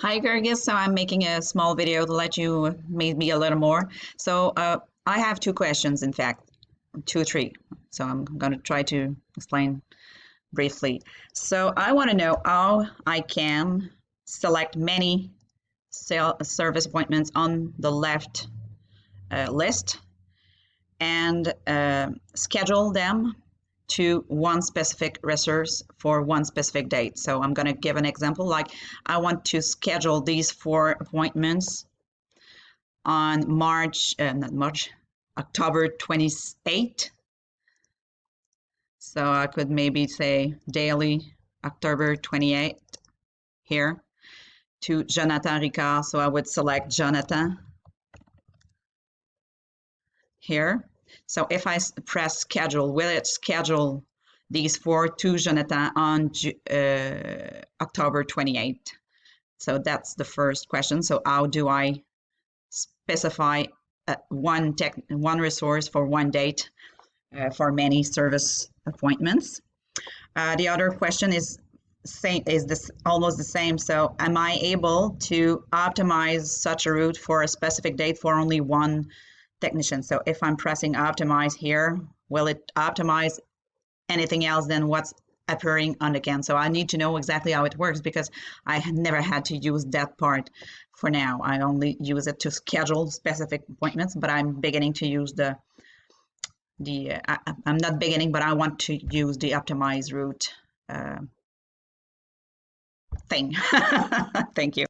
Hi, Gergis. So I'm making a small video to let you maybe a little more. So I have two questions, in fact, two or three. So I'm going to try to explain briefly. So I want to know how I can select many service appointments on the left list and schedule them to one specific resource for one specific date. So I'm going to give an example. Like I want to schedule these 4 appointments on October 28th. So I could maybe say daily October 28th here to Jonathan Ricard. So I would select Jonathan here. So if I press schedule, will it schedule these 4 to Jonathan on October 28th? So that's the first question. So how do I specify one resource for one date for many service appointments? The other question is this almost the same. So am I able to optimize such a route for a specific date for only one technician? So if I'm pressing optimize here, will it optimize anything else than what's appearing on the can? So I need to know exactly how it works because I have never had to use that part for now. I only use it to schedule specific appointments, but I'm beginning to use I'm not beginning, but I want to use the optimize route thing. Thank you.